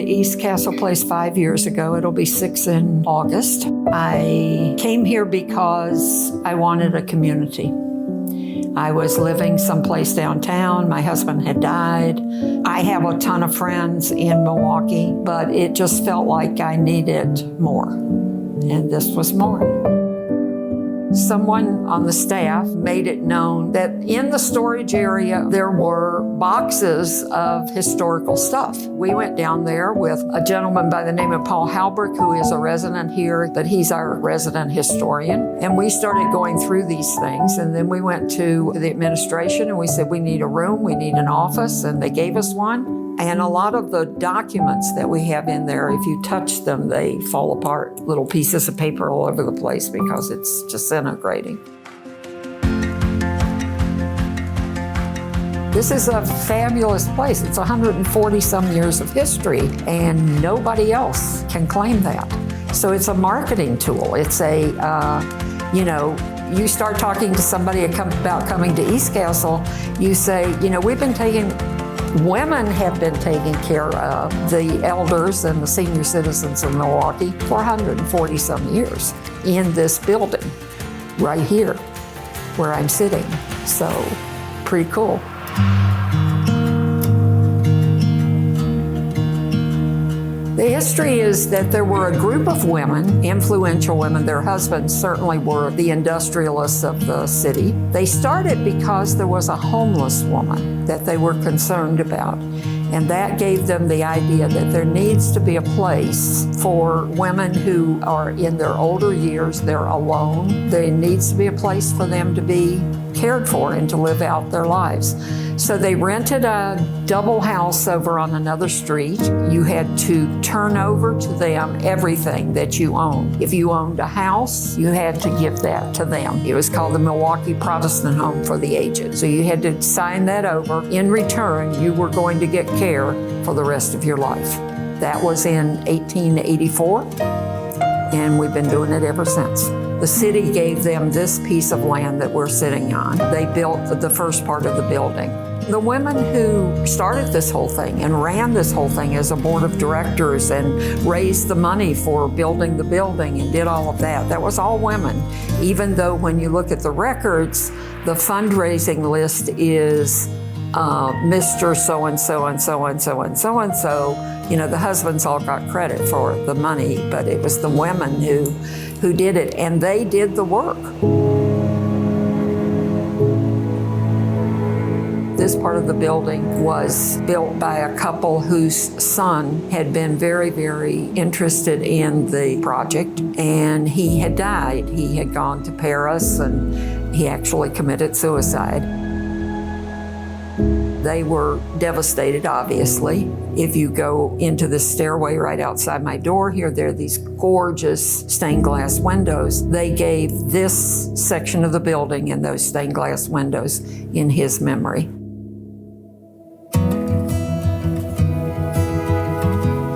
East Castle Place 5 years ago. It'll be 6 in August. I came here because I wanted a community. I was living someplace downtown. My husband had died. I have a ton of friends in Milwaukee, but it just felt like I needed more. And this was more. Someone on the staff made it known that in the storage area there were boxes of historical stuff. We went down there with a gentleman by the name of Paul Halbrick, who is a resident here, but he's our resident historian. And we started going through these things, and then we went to the administration and we said, we need a room, we need an office, and they gave us one. And a lot of the documents that we have in there, if you touch them, they fall apart. Little pieces of paper all over the place because it's disintegrating. This is a fabulous place. It's 140 some years of history, and nobody else can claim that. So it's a marketing tool. It's a, you start talking to somebody about coming to East Castle, you say, women have been taking care of the elders and the senior citizens of Milwaukee for 140 some years in this building right here where I'm sitting. So pretty cool. The history is that there were a group of women, influential women. Their husbands certainly were the industrialists of the city. They started because there was a homeless woman that they were concerned about. And that gave them the idea that there needs to be a place for women who are in their older years, they're alone. There needs to be a place for them to be cared for and to live out their lives. So they rented a double house over on another street. You had to turn over to them everything that you owned. If you owned a house, you had to give that to them. It was called the Milwaukee Protestant Home for the Aged. So you had to sign that over. In return, you were going to get care for the rest of your life. That was in 1884, and we've been doing it ever since. The city gave them this piece of land that we're sitting on. They built the first part of the building. The women who started this whole thing and ran this whole thing as a board of directors and raised the money for building the building and did all of that, that was all women. Even though when you look at the records, the fundraising list is Mr. So-and-so and so-and-so and so-and-so. The husbands all got credit for the money, but it was the women who did it, and they did the work. This part of the building was built by a couple whose son had been very, very interested in the project, and he had died. He had gone to Paris, and he actually committed suicide. They were devastated, obviously. If you go into the stairway right outside my door here, there are these gorgeous stained glass windows. They gave this section of the building and those stained glass windows in his memory.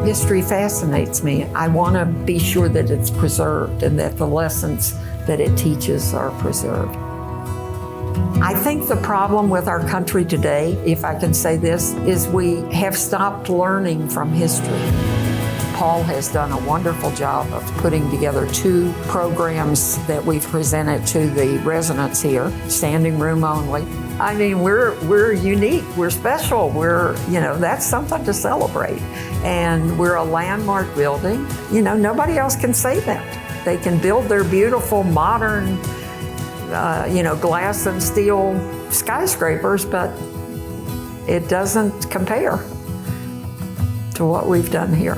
History fascinates me. I want to be sure that it's preserved and that the lessons that it teaches are preserved. I think the problem with our country today, if I can say this, is we have stopped learning from history. Paul has done a wonderful job of putting together 2 programs that we've presented to the residents here, standing room only. I mean, we're unique, we're special, that's something to celebrate. And we're a landmark building. Nobody else can say that. They can build their beautiful, modern, glass and steel skyscrapers, but it doesn't compare to what we've done here.